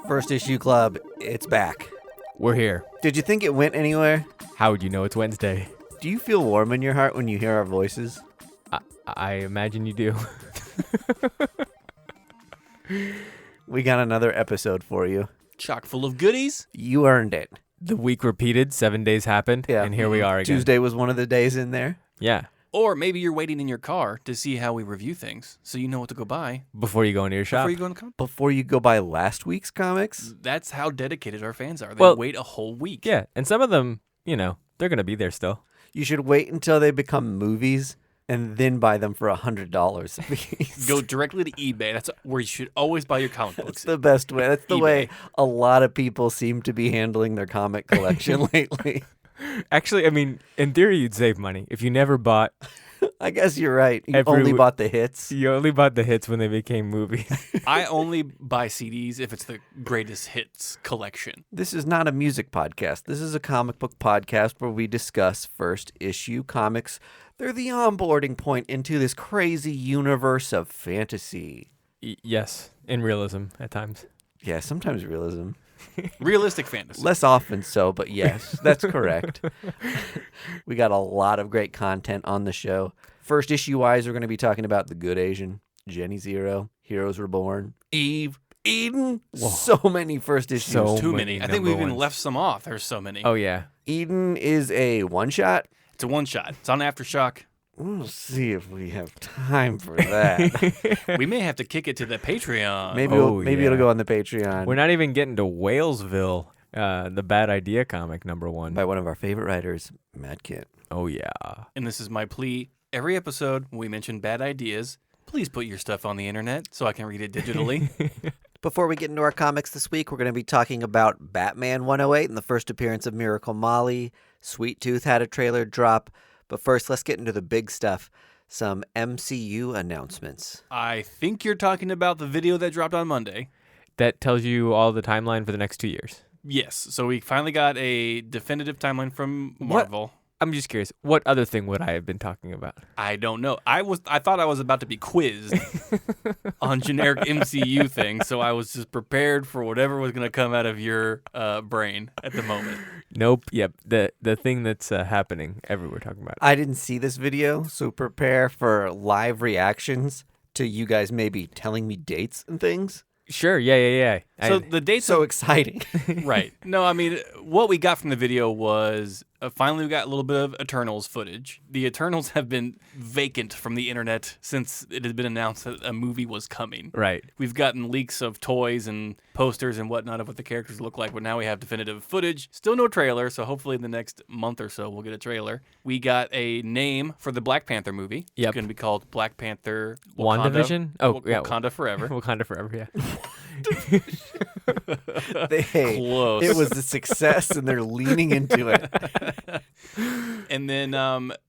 First Issue Club, it's back. We're here. Did you think it went anywhere? How would you know it's Wednesday? Do you feel warm in your heart when you hear our voices? I imagine you do. We got another episode for you. Chock full of goodies. You earned it. The week repeated, 7 days happened, and here we are again. Tuesday was one of the days in there. Yeah. Or maybe you're waiting in your car to see how we review things, so you know what to go buy. Before you go into your shop. Before you go in the car. Before you go buy last week's comics? That's how dedicated our fans are. They wait a whole week. Yeah, and some of them, they're going to be there still. You should wait until they become movies and then buy them for $100 a piece. Go directly to eBay. That's where you should always buy your comic books. That's the best way. That's the eBay. way a lot of people seem to be handling their comic collection lately. Actually, in theory, you'd save money if you never bought. I guess you're right. You only bought the hits. You only bought the hits when they became movies. I only buy CDs if it's the greatest hits collection. This is not a music podcast. This is a comic book podcast where we discuss first issue comics. They're the onboarding point into this crazy universe of fantasy. Yes, in realism at times. Yeah, sometimes realism. Realistic fantasy. Less often so, but yes, that's correct. We got a lot of great content on the show. First issue-wise, we're going to be talking about The Good Asian, Jenny Zero, Heroes Reborn, Eve, Eden. Whoa. So many first issues. Too many. I think we even left some off. There's so many. Oh, yeah. Eden is a one-shot. It's a one-shot. It's on Aftershock. We'll see if we have time for that. We may have to kick it to the Patreon. Maybe it'll go on the Patreon. We're not even getting to Whalesville, the Bad Idea comic #1. By one of our favorite writers, Mad Kit. Oh, yeah. And this is my plea. Every episode, when we mention bad ideas, please put your stuff on the internet so I can read it digitally. Before we get into our comics this week, we're going to be talking about Batman 108 and the first appearance of Miracle Molly. Sweet Tooth had a trailer drop. But first, let's get into the big stuff. Some MCU announcements. I think you're talking about the video that dropped on Monday. That tells you all the timeline for the next 2 years. Yes. So we finally got a definitive timeline from Marvel. I'm just curious. What other thing would I have been talking about? I don't know. I thought I was about to be quizzed on generic MCU things, so I was just prepared for whatever was going to come out of your brain at the moment. Nope. Yep. The thing that's happening everywhere talking about. I didn't see this video, so prepare for live reactions to you guys maybe telling me dates and things. Sure. Yeah. So the dates so exciting. Right. No, what we got from the video was finally we got a little bit of Eternals footage. The Eternals have been vacant from the internet since it had been announced that a movie was coming. Right. We've gotten leaks of toys and posters and whatnot of what the characters look like, but now we have definitive footage. Still no trailer, so hopefully in the next month or so we'll get a trailer. We got a name for the Black Panther movie. Yep. It's going to be called Black Panther WandaVision? Oh, yeah. Wakanda Forever. Wakanda Forever, yeah. Close. It was a success, and they're leaning into it. And then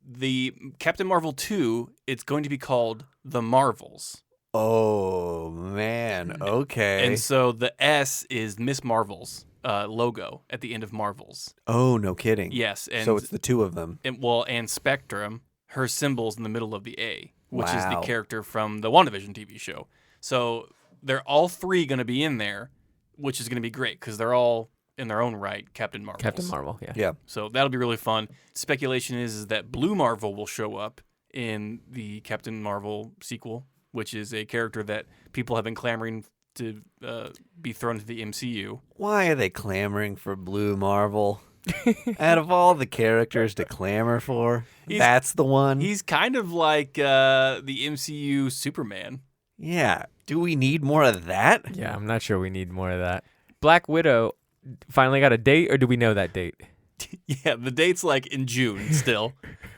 the Captain Marvel 2, it's going to be called The Marvels. Oh, man. Okay. And so the S is Miss Marvel's logo at the end of Marvels. Oh, no kidding. Yes. And, so it's the two of them. And Spectrum, her symbol's in the middle of the A, which is the Wow. character from the WandaVision TV show. So they're all three going to be in there, which is going to be great because they're all in their own right Captain Marvels. Captain Marvel, yeah. Yeah. So that'll be really fun. Speculation is that Blue Marvel will show up in the Captain Marvel sequel, which is a character that people have been clamoring to be thrown into the MCU. Why are they clamoring for Blue Marvel? Out of all the characters to clamor for, that's the one? He's kind of like the MCU Superman. Yeah. Do we need more of that? Yeah, I'm not sure we need more of that. Black Widow finally got a date, or do we know that date? Yeah, the date's like in June still.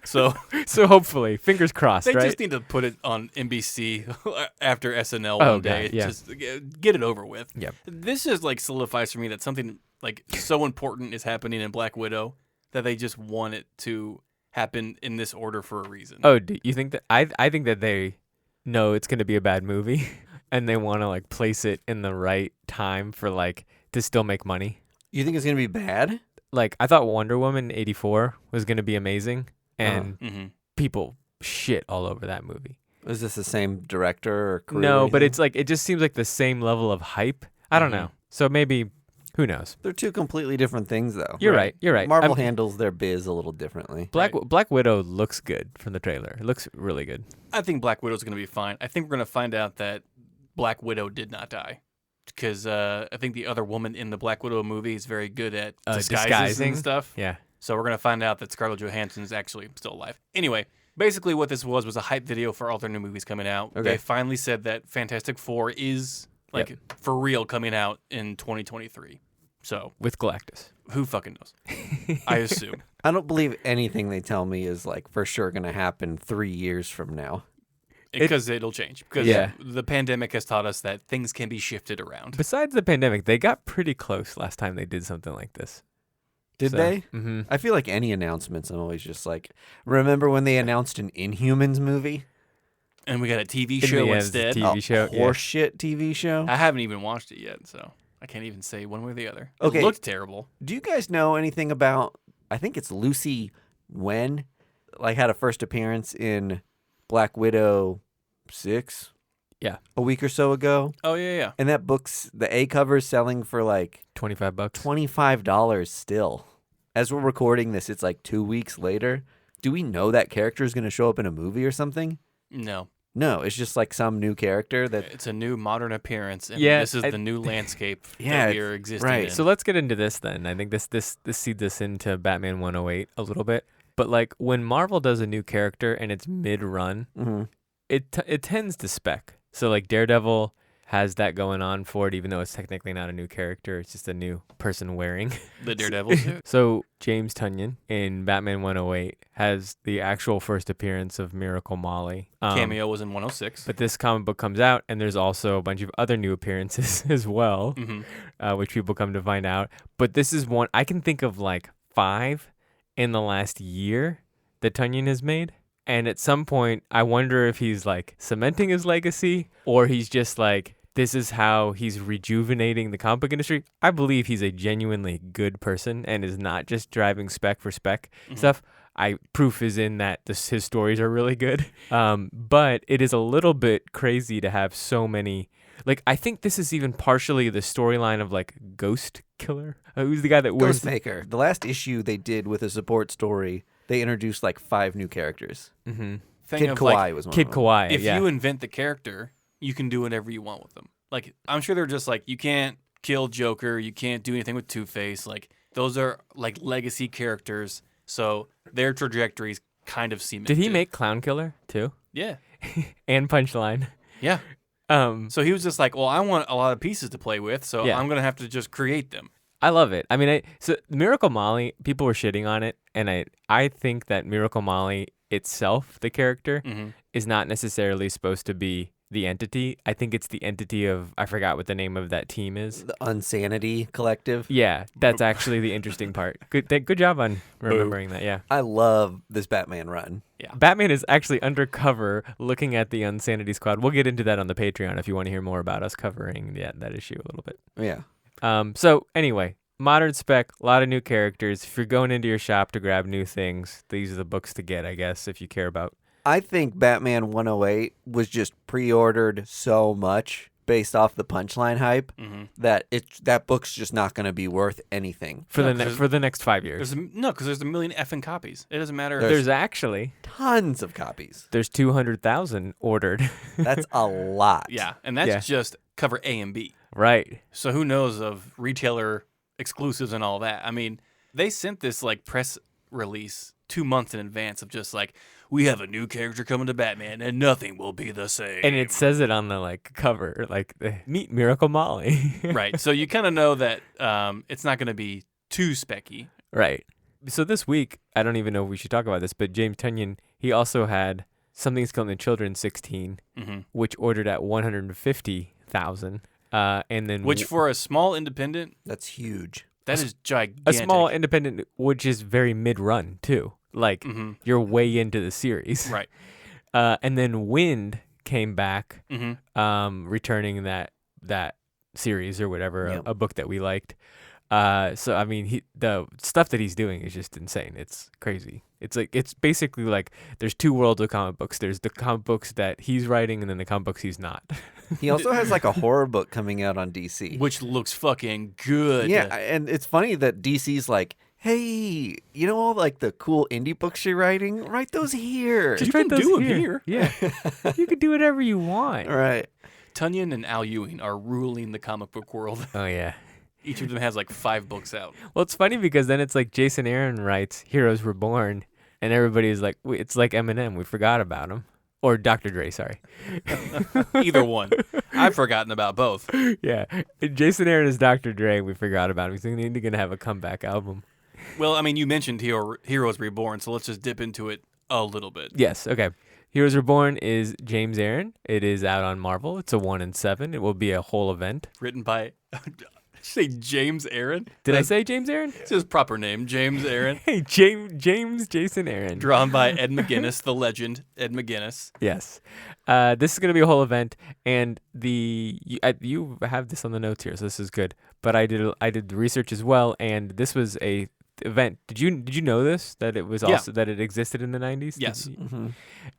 So hopefully, fingers crossed, they right? just need to put it on NBC after SNL one day. God, yeah. Just get it over with. Yep. This just like solidifies for me that something like so important is happening in Black Widow that they just want it to happen in this order for a reason. Oh, do you think that? I think that they know it's going to be a bad movie, and they want to like place it in the right time for like to still make money. You think it's going to be bad? Like, I thought Wonder Woman 84 was going to be amazing, and people shit all over that movie. Is this the same director or crew? No, but it's like, it just seems like the same level of hype. I don't know. So maybe, who knows? They're two completely different things, though. You're right. You're right. Marvel handles their biz a little differently. Black Widow looks good from the trailer. It looks really good. I think Black Widow's going to be fine. I think we're going to find out that Black Widow did not die. Because I think the other woman in the Black Widow movie is very good at disguises and stuff. Yeah. So we're going to find out that Scarlett Johansson is actually still alive. Anyway, basically what this was a hype video for all their new movies coming out. Okay. They finally said that Fantastic Four is, for real coming out in 2023. So With Galactus. who fucking knows? I assume. I don't believe anything they tell me is like for sure going to happen 3 years from now. Because it'll change. Because Yeah. the pandemic has taught us that things can be shifted around. Besides the pandemic, they got pretty close last time they did something like this. Did So, they? Mm-hmm. I feel like any announcements, I'm always just like, remember when they announced an Inhumans movie? And we got a TV show instead. TV show. Yeah. Horseshit TV show? I haven't even watched it yet, so I can't even say one way or the other. Okay. It looked terrible. Do you guys know anything about, I think it's Lucy Wen, like had a first appearance in Black Widow 6? Yeah. A week or so ago. Oh, yeah. And that book's, the A cover's selling for like $25. $25 still. As we're recording this, it's like 2 weeks later. Do we know that character is going to show up in a movie or something? No. No, it's just like some new character that. It's a new modern appearance, and Yeah, this is the new landscape Yeah, that we are existing right. in. So let's get into this then. I think this seeds us into Batman 108 a little bit. But like when Marvel does a new character and it's mid-run, Mhm. it tends to spec. So like Daredevil has that going on for it, even though it's technically not a new character. It's just a new person wearing. The Daredevil suit. So James Tynion in Batman 108 has the actual first appearance of Miracle Molly. Cameo was in 106. But this comic book comes out, and there's also a bunch of other new appearances as well, which people come to find out. But this is one, I can think of like 5 in the last year that Tynion has made. And at some point, I wonder if he's like cementing his legacy, or he's just like, this is how he's rejuvenating the comic book industry. I believe he's a genuinely good person and is not just driving spec for spec stuff. Proof is in that his stories are really good. But it is a little bit crazy to have so many. Like, I think this is even partially the storyline of like Ghost Killer. Who's the guy that wears Ghostmaker. The last issue they did with a support story, they introduced like 5 new characters. Mm-hmm. Thing Kid of, Kawhi like, was one Kid of them. Kawhi. if yeah. you invent the character, you can do whatever you want with them. Like, I'm sure they're just like, you can't kill Joker, you can't do anything with Two-Face. Like, those are like legacy characters, so their trajectories kind of seem. Did he make Clown Killer too? Yeah. And Punchline. Yeah. So he was just like, well, I want a lot of pieces to play with, so Yeah. I'm going to have to just create them. I love it. I mean, so Miracle Molly, people were shitting on it, and I think that Miracle Molly itself, the character, is not necessarily supposed to be the entity. I think it's the entity of, I forgot what the name of that team is. The Unsanity Collective. Yeah, that's actually the interesting part. Good job on remembering that. Yeah. I love this Batman run. Yeah. Batman is actually undercover looking at the Unsanity Squad. We'll get into that on the Patreon if you want to hear more about us covering that issue a little bit. Yeah. So anyway, modern spec, a lot of new characters. If you're going into your shop to grab new things, these are the books to get, I guess, if you care about. I think Batman 108 was just pre-ordered so much based off the Punchline hype that that book's just not going to be worth anything. For No, the next 5 years. Because there's a million effing copies. It doesn't matter. There's actually Tons of copies. there's 200,000 ordered. That's a lot. Yeah, and that's just cover A and B. Right. So who knows of retailer exclusives and all that. I mean, they sent this like press release 2 months in advance of just like, we have a new character coming to Batman and nothing will be the same. And it says it on the like cover, like meet Miracle Molly. Right. So you kind of know that it's not going to be too specky. Right. So this week, I don't even know if we should talk about this, but James Tynion, he also had Something's Killing the Children 16, which ordered at 150,000. And then Which for a small independent, That's huge. that is gigantic. a small independent, which is very mid-run too. Like you're way into the series. Right. And then Wind came back, returning that series or whatever, a book that we liked. So I mean, the stuff that he's doing is just insane. It's crazy. It's basically like there's 2 worlds of comic books. There's the comic books that he's writing, and then the comic books he's not. He also has like a horror book coming out on DC. Which looks fucking good. Yeah, and it's funny that DC's like, hey, you know all like the cool indie books you're writing? Write those here. You can do them here. Yeah. You can do whatever you want. Right. Tynion and Al Ewing are ruling the comic book world. Oh, yeah. Each of them has like 5 books out. Well, it's funny because then it's like Jason Aaron writes Heroes Reborn, and everybody's like, it's like Eminem. We forgot about him. Or Dr. Dre, sorry. Either one. I've forgotten about both. Yeah. Jason Aaron is Dr. Dre. We forgot about him. He's going to have a comeback album. Well, I mean, you mentioned Heroes Reborn, so let's just dip into it a little bit. Yes. Okay. Heroes Reborn is James Aaron. It is out on Marvel. It's a 1 in 7. It will be a whole event. Written by... Say James Aaron? Did I say James Aaron? It's his proper name, James Aaron. Hey, James Jason Aaron. Drawn by Ed McGuinness, the legend, Ed McGuinness. Yes. This is going to be a whole event, and you have this on the notes here, so this is good. But I did the research as well, and this was a event. Did you know this, that it was also that it existed in the 90s? Yes. Mm-hmm.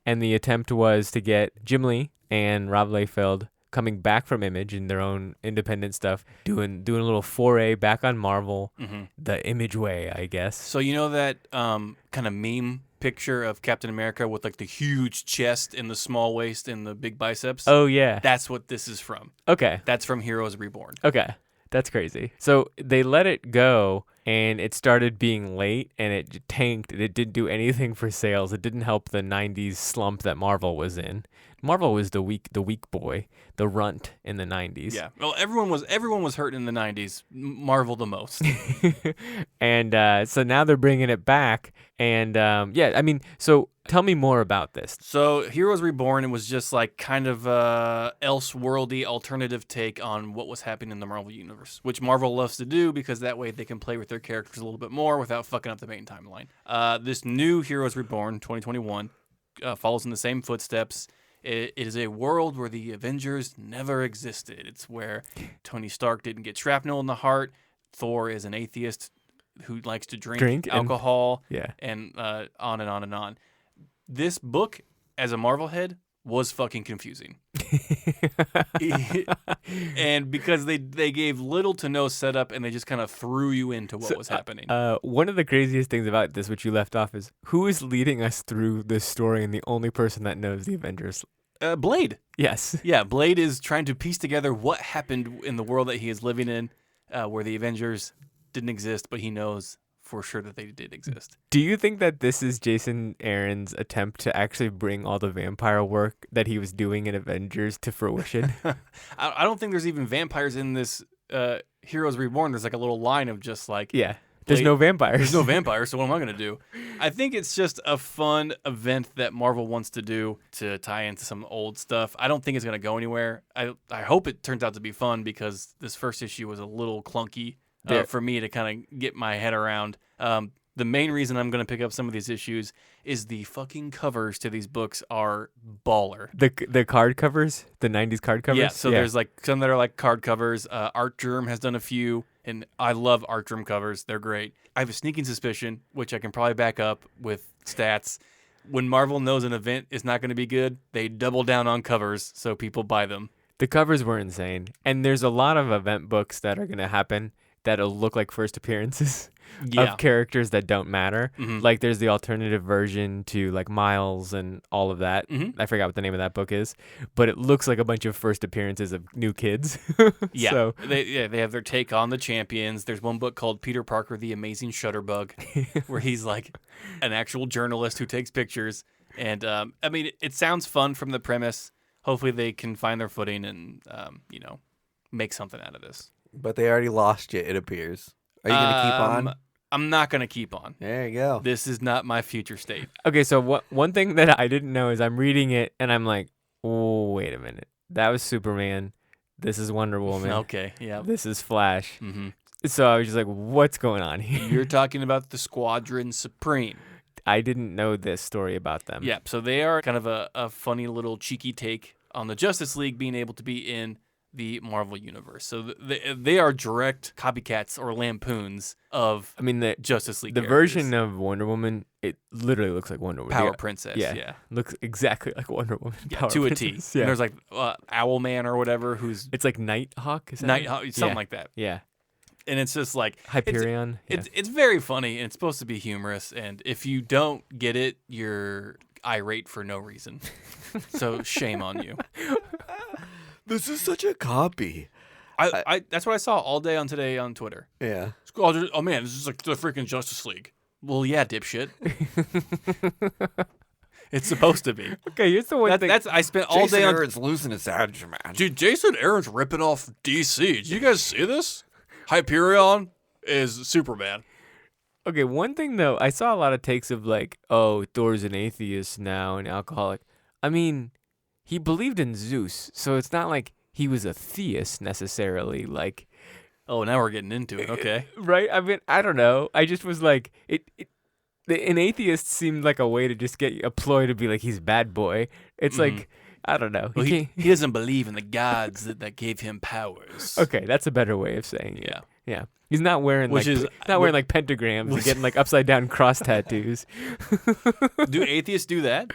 And the attempt was to get Jim Lee and Rob Liefeld coming back from Image in their own independent stuff, doing a little foray back on Marvel, the Image way, I guess. So you know that kind of meme picture of Captain America with like the huge chest and the small waist and the big biceps? Oh, yeah. That's what this is from. Okay. That's from Heroes Reborn. Okay. That's crazy. So they let it go, and it started being late, and it tanked, and it didn't do anything for sales. It didn't help the 90s slump that Marvel was in. Marvel was the weak boy, the runt in the 90s. Yeah. Well, everyone was hurt in the 90s. Marvel the most. And so now they're bringing it back. And so tell me more about this. So Heroes Reborn, it was just like kind of else-worldy alternative take on what was happening in the Marvel Universe, which Marvel loves to do because that way they can play with their characters a little bit more without fucking up the main timeline. This new Heroes Reborn, 2021, follows in the same footsteps. It is a world where the Avengers never existed. It's where Tony Stark didn't get shrapnel in the heart. Thor is an atheist who likes to drink alcohol, and on and on and on. This book, as a Marvel head, was fucking confusing. And because they gave little to no setup and they just kind of threw you into what was happening. One of the craziest things about this, which you left off, is who is leading us through this story, and the only person that knows the Avengers? Blade. Yes. Yeah, Blade is trying to piece together what happened in the world that he is living in, where the Avengers didn't exist, but he knows for sure that they did exist. Do you think that this is Jason Aaron's attempt to actually bring all the vampire work that he was doing in Avengers to fruition? I don't think there's even vampires in this Heroes Reborn. There's like a little line of just like... Yeah. There's no vampires. There's no vampires, so what am I going to do? I think it's just a fun event that Marvel wants to do to tie into some old stuff. I don't think it's going to go anywhere. I hope it turns out to be fun because this first issue was a little clunky for me to kind of get my head around. The main reason I'm going to pick up some of these issues is the fucking covers to these books are baller. The card covers? The 90s card covers? Yeah, so there's like some that are like card covers. Art Germ has done a few, and I love Art Germ covers. They're great. I have a sneaking suspicion, which I can probably back up with stats. When Marvel knows an event is not going to be good, they double down on covers so people buy them. The covers were insane. And there's a lot of event books that are going to happen that'll look like first appearances of characters that don't matter. Mm-hmm. Like there's the alternative version to like Miles and all of that. Mm-hmm. I forgot what the name of that book is, but it looks like a bunch of first appearances of new kids. Yeah, So, they have their take on the champions. There's one book called Peter Parker, the Amazing Shutterbug, where he's like an actual journalist who takes pictures. And I mean, it sounds fun from the premise. Hopefully they can find their footing and, make something out of this. But they already lost you, it appears. Are you going to keep on? I'm not going to keep on. There you go. This is not my future state. okay, so one thing that I didn't know is I'm reading it and I'm like, oh, wait a minute. That was Superman. This is Wonder Woman. Okay, yeah. This is Flash. Mm-hmm. So I was just like, what's going on here? You're talking about the Squadron Supreme. I didn't know this story about them. Yeah, so they are kind of a funny little cheeky take on the Justice League being able to be in the Marvel Universe. So they are direct copycats or lampoons of I mean, the Justice League the characters. version of Wonder Woman It literally looks like Wonder Woman. Power Yeah. Princess. Yeah. Yeah. Looks exactly like Wonder Woman. Yeah, Power to a T. Princess. And Yeah. there's like Owlman or whatever who's It's like Nighthawk. Is that Nighthawk, right? something Yeah. like that. Yeah. And it's just like Hyperion. It's very funny and it's supposed to be humorous. And if you don't get it, you're irate for no reason. So shame on you. This is such a copy. I that's what I saw all day on today on Twitter. Yeah. Oh man, this is like the freaking Justice League. Well, yeah, dipshit. It's supposed to be. Okay, here's the one thing. That's I spent all day on. Aaron's losing his edge, man. Dude, Jason Aaron's ripping off DC. Did you guys see this? Hyperion is Superman. Okay, one thing though, I saw a lot of takes of like, oh, Thor's an atheist now and alcoholic. I mean, he believed in Zeus, so it's not like he was a theist necessarily. Like, Oh, now we're getting into it. Okay. right? I mean, I don't know. I just was like, an atheist seemed like a way to just get a ploy to be like he's bad boy. It's like, I don't know. Well, He he doesn't believe in the gods that gave him powers. okay, that's a better way of saying it. Yeah. Yeah. He's not wearing Which like is- not wearing like pentagrams and getting like upside down cross tattoos. Do atheists do that?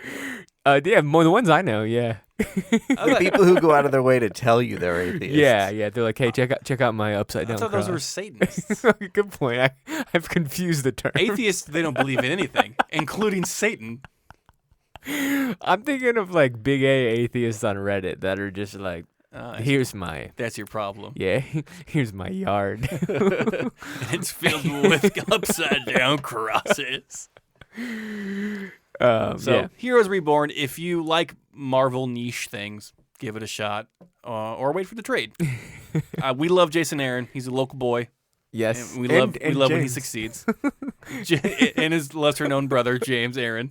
Yeah, more the ones I know, yeah. The people who go out of their way to tell you they're atheists. Yeah, they're like, "Hey, check out my upside I down thought cross." those were Satanists. Good point. I've confused the term. Atheists, they don't believe in anything, including Satan. I'm thinking of like big A atheists on Reddit that are just like, here's my That's your problem. here's my yard. It's filled with upside down crosses. So, Heroes Reborn, if you like Marvel niche things, give it a shot or wait for the trade. We love Jason Aaron. He's a local boy. Yes, And we love when he James. succeeds. And his lesser known brother, James Aaron.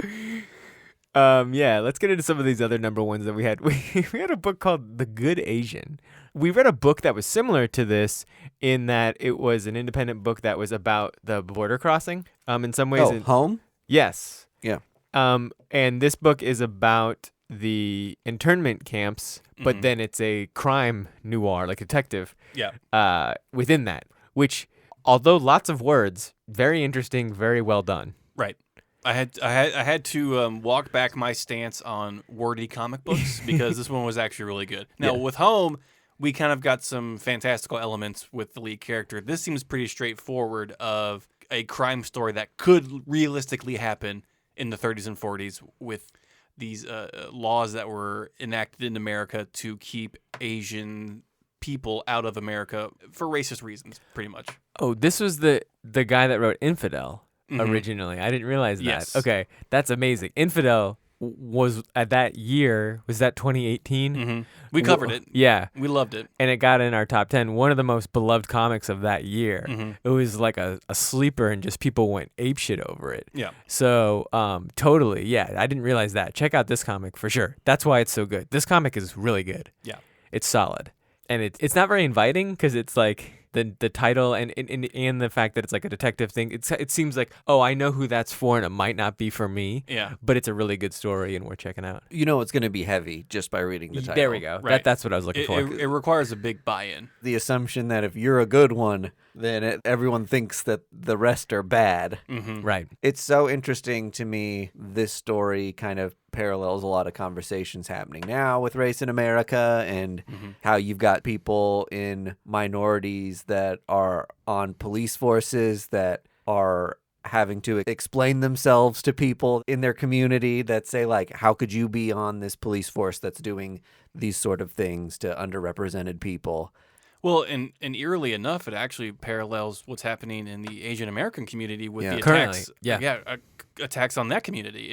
Let's get into some of these other number ones that we had. We had a book called The Good Asian. We read a book that was similar to this in that it was an independent book that was about the border crossing. In some ways, Home? yes. Yeah. And this book is about the internment camps, but then it's a crime noir, like detective. Yeah. Within that, which, although lots of words, very interesting, very well done. Right. I had to walk back my stance on wordy comic books because this one was actually really good. Now, with Home, we kind of got some fantastical elements with the lead character. This seems pretty straightforward of a crime story that could realistically happen in the 30s and 40s with these laws that were enacted in America to keep Asian people out of America for racist reasons, pretty much. Oh, this was the guy that wrote Infidel originally. I didn't realize that. Yes. Okay, that's amazing. Infidel was at that year. Was that 2018? We covered it. Yeah. We loved it. And it got in our top 10. One of the most beloved comics of that year. It was like a sleeper and just people went apeshit over it. Yeah. So totally. Yeah. I didn't realize that. Check out this comic for sure. That's why it's so good. This comic is really good. Yeah. It's solid. And it's not very inviting because it's like the title and the fact that it's like a detective thing. It seems like, oh, I know who that's for and it might not be for me. Yeah. But it's a really good story and we're checking out. You know it's going to be heavy just by reading the title. There we go. Right. That's what I was looking for. It requires a big buy-in. The assumption that if you're a good one, then everyone thinks that the rest are bad. Right. It's so interesting to me. This story kind of parallels a lot of conversations happening now with race in America and how you've got people in minorities that are on police forces that are having to explain themselves to people in their community that say, like, how could you be on this police force that's doing these sort of things to underrepresented people? Well, and eerily enough, it actually parallels what's happening in the Asian American community with the Currently, attacks. Attacks on that community.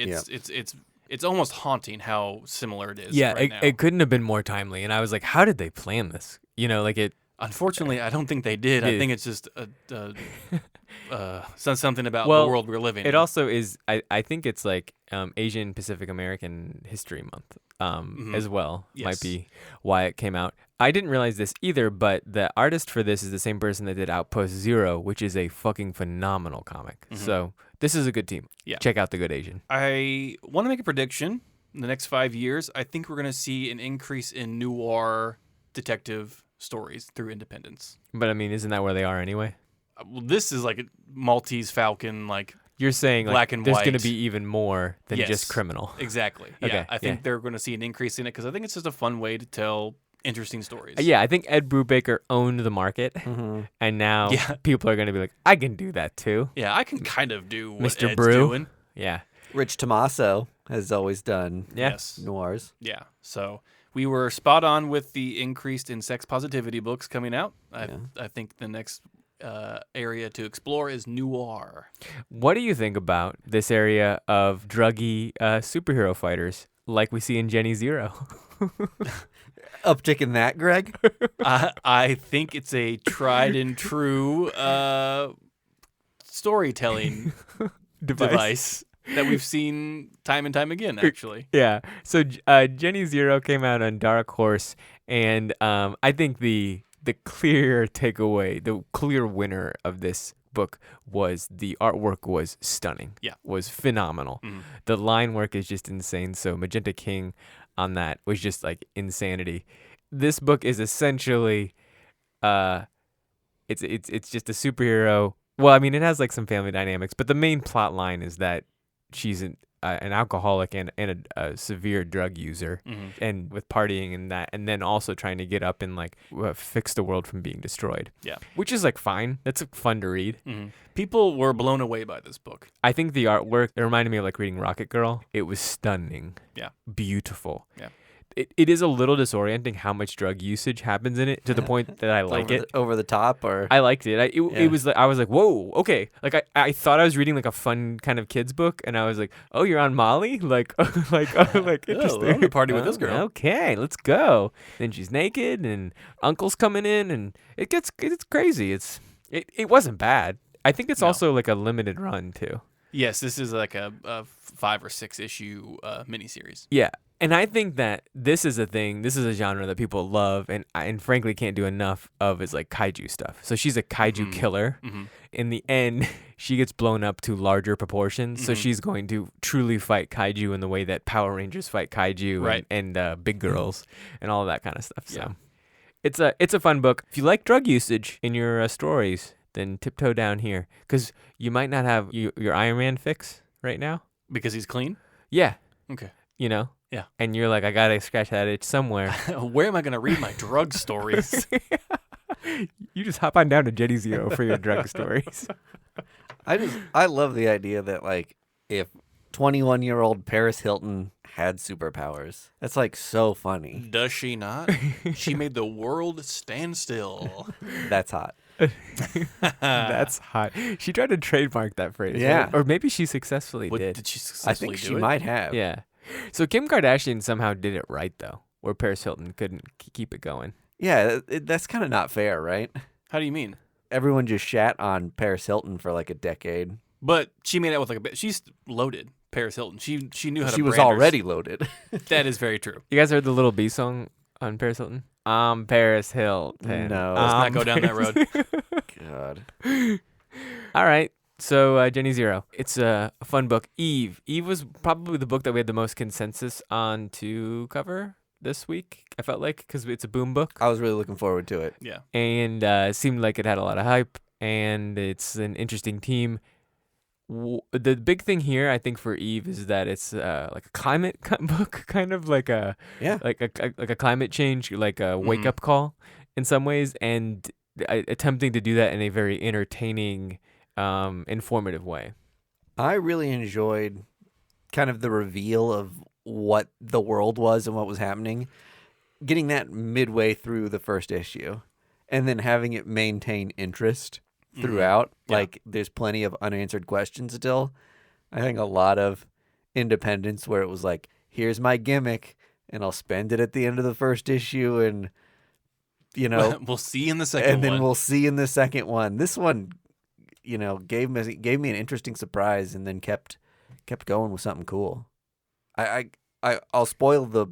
It's almost haunting how similar it is. Yeah, right now. it couldn't have been more timely. And I was like, how did they plan this? You know, like it. Unfortunately, I don't think they did. I think it's just something about Well, the world we're living in. It also is. I think it's like Asian Pacific American History Month as well. Yes. Might be why it came out. I didn't realize this either, but the artist for this is the same person that did Outpost Zero, which is a fucking phenomenal comic. So this is a good team. Yeah. Check out The Good Asian. I want to make a prediction. In the next 5 years, I think we're going to see an increase in noir detective stories through Independence. But I mean, isn't that where they are anyway? Well, this is like a Maltese Falcon, like You're saying like black and there's white. going to be even more than Yes. just criminal. Exactly. Yeah, Okay, I think they're going to see an increase in it because I think it's just a fun way to tell interesting stories. Yeah, I think Ed Brubaker owned the market, and now people are going to be like, I can do that too. Yeah, I can kind of do what Mr. Ed's Brew. doing. Yeah. Rich Tommaso has always done Yes. noirs. Yeah. So we were spot on with the increase in sex positivity books coming out. I think the next area to explore is noir. What do you think about this area of druggy superhero fighters like we see in Jenny Zero? Uptick in that, Greg? I think it's a tried and true storytelling device that we've seen time and time again, actually. Yeah. So Jenny Zero came out on Dark Horse, and I think the clear takeaway, the clear winner of this book was the artwork was stunning. Yeah. Was phenomenal. The line work is just insane. So Magenta King on that was just like insanity. This book is essentially it's just a superhero. Well, I mean, it has like some family dynamics, but the main plot line is that she's an alcoholic and a severe drug user, and with partying and that, and then also trying to get up and like fix the world from being destroyed. Yeah, which is like fine. That's fun to read. People were blown away by this book. I think the artwork, it reminded me of like reading Rocket Girl. It was stunning. Yeah, beautiful. Yeah. It is a little disorienting how much drug usage happens in it to the point that I like it. Over the top, or I liked it. It was like I was like, whoa, okay. Like I thought I was reading like a fun kind of kids book, and I was like, oh, you're on Molly, like interesting. Let me party with this girl. Okay, let's go. Then she's naked, and Uncle's coming in, and it's crazy. It wasn't bad. I think it's also like a limited run too. Yes, this is like a 5 or 6 issue miniseries. Yeah. And I think that this is a thing, this is a genre that people love and frankly can't do enough of, is like kaiju stuff. So she's a kaiju killer. In the end, she gets blown up to larger proportions. So she's going to truly fight kaiju in the way that Power Rangers fight kaiju and Big Girls and all of that kind of stuff. So it's a fun book. If you like drug usage in your stories, then tiptoe down here, because you might not have your Iron Man fix right now. Because he's clean? Yeah. Okay. You know? Yeah. And you're like, I got to scratch that itch somewhere. Where am I going to read my drug stories? You just hop on down to Jenny Zero for your drug stories. I love the idea that like if 21-year-old Paris Hilton had superpowers, that's like so funny. Does she not? She made the world stand still. That's hot. That's hot. She tried to trademark that phrase. Yeah. Right? Or maybe she successfully did. Did she I successfully think do she it? might have. Yeah. So Kim Kardashian somehow did it right, though, where Paris Hilton couldn't keep it going. Yeah, that's kind of not fair, right? How do you mean? Everyone just shat on Paris Hilton for like a decade. But she made out with like she's loaded. Paris Hilton. She knew how to. She was brand already loaded. That is very true. You guys heard the Little B song on Paris Hilton? I'm Paris Hilton. No. Let's not go down that road. God. All right. So Jenny Zero. It's a fun book. Eve. Eve was probably the book that we had the most consensus on to cover this week, I felt like, because it's a boom book. I was really looking forward to it. Yeah. And it seemed like it had a lot of hype, and it's an interesting team. The big thing here, I think, for Eve is that it's like a climate book, kind of like a climate change, like a wake up call in some ways, and attempting to do that in a very entertaining, informative way. I really enjoyed kind of the reveal of what the world was and what was happening, getting that midway through the first issue, and then having it maintain interest throughout. Yeah. Like there's plenty of unanswered questions still. I think a lot of independence where it was like, here's my gimmick and I'll spend it at the end of the first issue, and you know, we'll see in the second one. And then we'll see in the second one. This one, you know, gave me an interesting surprise, and then kept going with something cool. I'll spoil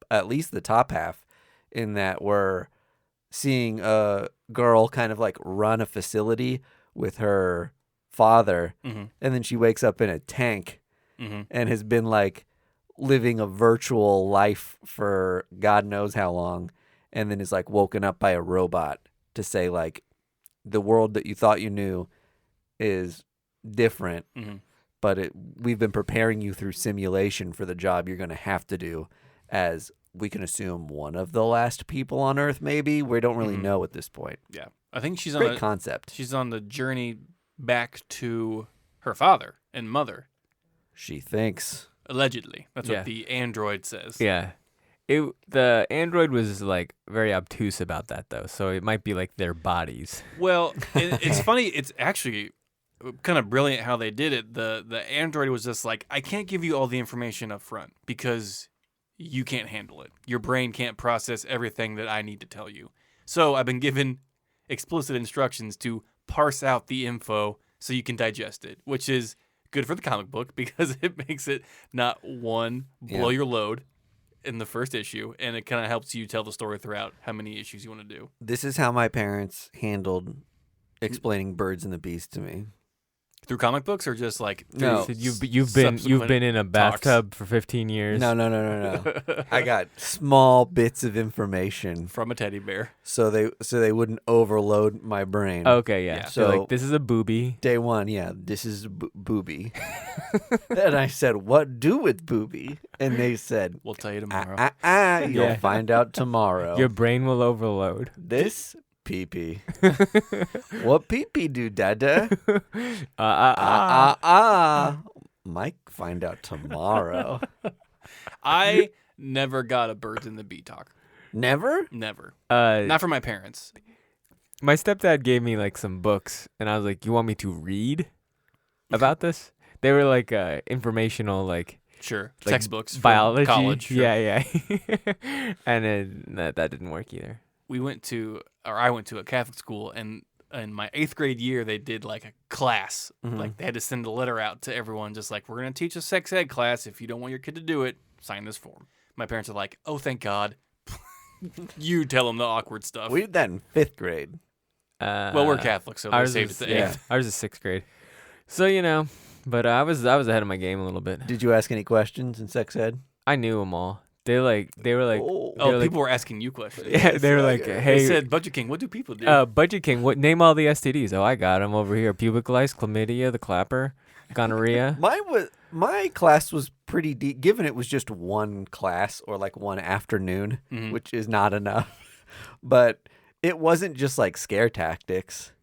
at least the top half, in that we're seeing a girl kind of like run a facility with her father, and then she wakes up in a tank and has been like living a virtual life for God knows how long, and then is like woken up by a robot to say like, the world that you thought you knew is different, Mhm. but we've been preparing you through simulation for the job you're going to have to do as we can assume one of the last people on Earth, maybe. We don't really know at this point. Yeah. I think she's Great concept. she's on the journey back to her father and mother, She thinks. allegedly. That's Yeah. what the android says. Yeah. The android was like very obtuse about that though, so it might be like their bodies. Well, it's funny. It's actually kind of brilliant how they did it. The android was just like, I can't give you all the information up front because you can't handle it. Your brain can't process everything that I need to tell you. So I've been given explicit instructions to parse out the info so you can digest it, which is good for the comic book because it makes it not blow your load in the first issue, and it kind of helps you tell the story throughout how many issues you want to do. This is how my parents handled explaining Birds and the Beast to me. Through comic books or just like No. through So you've been in a bathtub for 15 years. No. I got small bits of information from a teddy bear. so they wouldn't overload my brain. Okay, yeah. Yeah. So So- like this is a booby. Day one, this is booby. And I said, what do with booby? And they said, We'll tell you tomorrow. you'll Yeah. find out tomorrow. Your brain will overload. This pee-pee. What pee-pee do, dada? Mike, find out tomorrow. I never got a birds in the bee talk. Never? Never. Uh, Not from my parents. my stepdad gave me like some books, and I was like, "You want me to read about this?" They were like informational, like Sure. like Textbooks. from biology. College. Sure. Yeah. And then that didn't work either. I went to a Catholic school, and in my 8th grade year, they did like a class. Mhm. Like they had to send a letter out to everyone, just like, we're going to teach a sex ed class. If you don't want your kid to do it, sign this form. My parents are like, oh, thank God. You tell them the awkward stuff. We did that in 5th grade. Well, we're Catholic, so they Ours saved it is, to 8th. yeah, ours is 6th grade. So but I was ahead of my game a little bit. Did you ask any questions in sex ed? I knew them all. They were like, Oh, they were like, people were asking you questions. yeah, they were like, okay. hey, They said, Budget King, what do people do? Budget King, name all the STDs? Oh, I got them over here: pubic lice, chlamydia, the clapper, gonorrhea. My class was pretty deep, given it was just one class or like one afternoon, Mhm. which is not enough. But it wasn't just like scare tactics.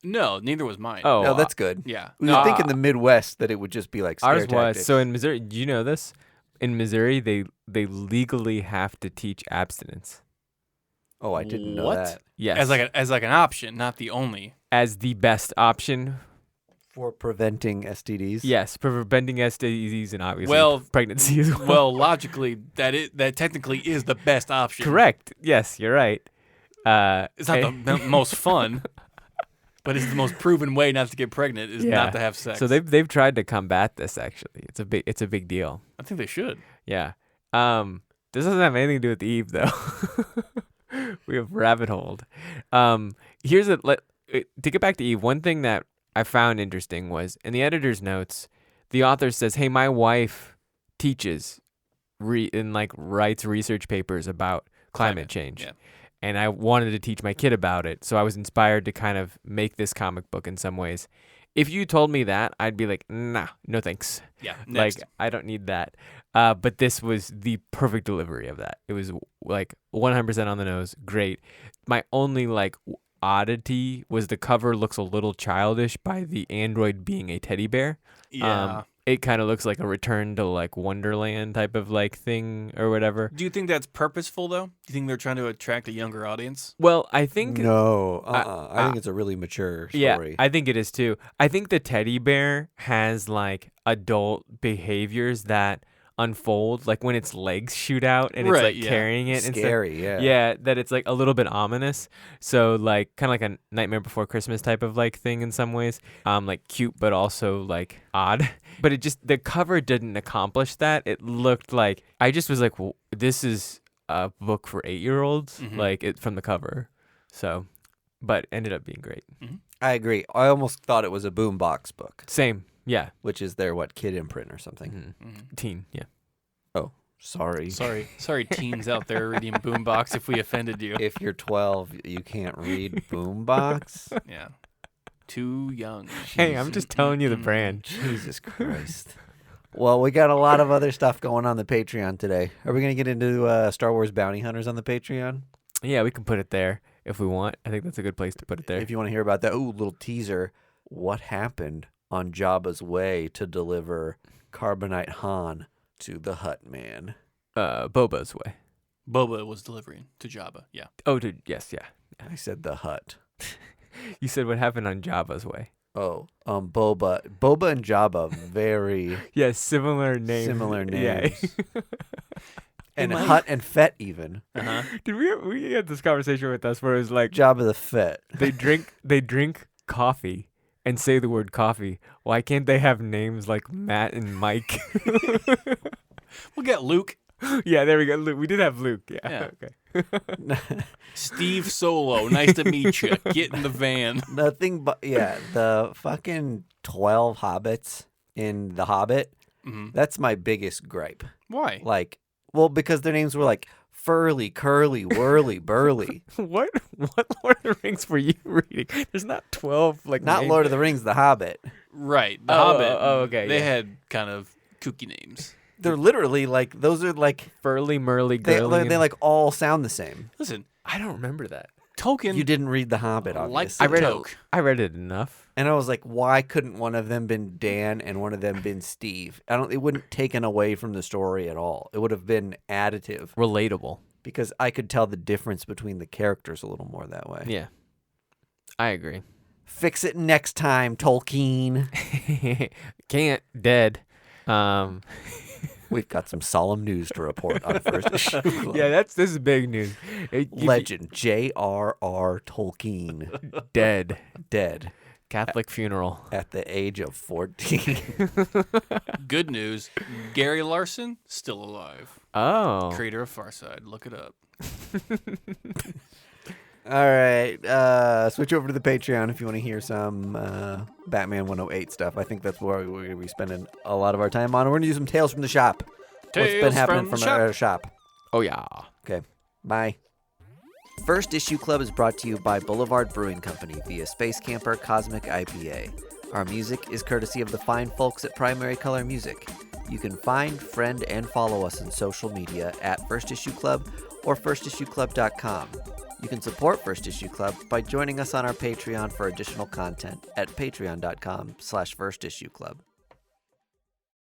No, neither was mine. Oh, No, that's good. Yeah. We would think in the Midwest that it would just be like scare ours tactics. was. So in Missouri, do you know this? In Missouri, they legally have to teach abstinence Oh, I didn't know What? that. yes, As like an option, not the only. as the best option. For preventing STDs? Yes, for preventing STDs and obviously Well, pregnancy as well. Well, logically, that technically is the best option. Correct. Yes, you're right. It's not the most fun, but it's the most proven way not to get pregnant is Yeah. not to have sex. So they've tried to combat this. Actually, it's a big deal. I think they should. Yeah. This doesn't have anything to do with Eve though. We have rabbit holed. Here's to get back to Eve. One thing that I found interesting was in the editor's notes, the author says, "Hey, my wife teaches, writes research papers about climate change." yeah. And I wanted to teach my kid about it, so I was inspired to kind of make this comic book in some ways. If you told me that, I'd be like, nah, no thanks. Yeah. Next. Like, I don't need that. But this was the perfect delivery of that. It was like 100% on the nose. Great. My only oddity was the cover looks a little childish by the android being a teddy bear. yeah. It kind of looks like a return to Wonderland type of thing or whatever. Do you think that's purposeful though? Do you think they're trying to attract a younger audience? Well, I think No. I think it's a really mature story. Yeah, I think it is too. I think the teddy bear has adult behaviors that unfold, like when its legs shoot out and Right, it's yeah. carrying it and stuff. Scary, yeah. Yeah, that it's a little bit ominous. So kind of like a Nightmare Before Christmas type of thing in some ways. Cute but also odd. But the cover didn't accomplish that. It looked like I just was like, well, this is a book for 8-year-olds, Mhm. from the cover. So, but ended up being great. I agree. I almost thought it was a boombox book, Same, yeah. which is their kid imprint or something. Teen, yeah. Oh, sorry. Sorry, teens out there reading Boombox if we offended you. If you're 12, you can't read boombox. Yeah. Too young. Hey, I'm just telling you the brand. Jesus Christ. Well, we got a lot of other stuff going on the Patreon today. Are we going to get into Star Wars Bounty Hunters on the Patreon? Yeah, we can put it there if we want. I think that's a good place to put it there. If you want to hear about that, ooh, little teaser. What happened on Jabba's way to deliver Carbonite Han to the Hutt Man? Boba's way. Boba was delivering to Jabba. Yeah. Oh, dude, yes, yeah. I said the Hutt. You said what happened on Jabba's way. Oh, Boba and Jabba, very Yeah, similar names. similar names. Yeah. And Hutt and Fett even. Uh-huh. Did we had this conversation with us where it was like Jabba the Fett. they drink coffee and say the word coffee. Why can't they have names like Matt and Mike? We'll get Luke. Yeah, there we go. Luke. We did have Luke. Yeah. Yeah. Okay. Steve Solo. Nice to meet you. Get in the van. Nothing but, yeah, the fucking 12 hobbits in The Hobbit, that's my biggest gripe. Why? Like, well, because their names were like Furly, Curly, Whirly, Burly. What Lord of the Rings were you reading? There's not 12 like Not names. Lord of the Rings, The Hobbit. Right. The Oh, Hobbit. okay, They yeah. had kind of kooky names. They're literally like, those are like, Furly, Murly, they Girly. like all sound the same. Listen, I don't remember that. Tolkien. You didn't read The Hobbit, Like obviously. I read Toke. it. I read it enough. And I was like, why couldn't one of them been Dan and one of them been Steve? It wouldn't taken away from the story at all. It would have been additive Relatable. because I could tell the difference between the characters a little more that way. Yeah. I agree. Fix it next time, Tolkien. Can't. Dead. We've got some solemn news to report on First Issue Club. Yeah, this is big news. Legend J.R.R. Tolkien Dead. dead Catholic funeral. at the age of 14. Good news. Gary Larson, still alive. Oh. Creator of Farside. Look it up. All right, switch over to the Patreon if you want to hear some Batman 108 stuff. I think that's where we're going to be spending a lot of our time on. We're going to do some Tales from the Shop. What's been Tales happening from from the our shop? Oh, yeah. Okay, bye. First Issue Club is brought to you by Boulevard Brewing Company via Space Camper Cosmic IPA. Our music is courtesy of the fine folks at Primary Color Music. You can find, friend, and follow us on social media at First Issue Club or firstissueclub.com. You can support First Issue Club by joining us on our Patreon for additional content at patreon.com/firstissueclub.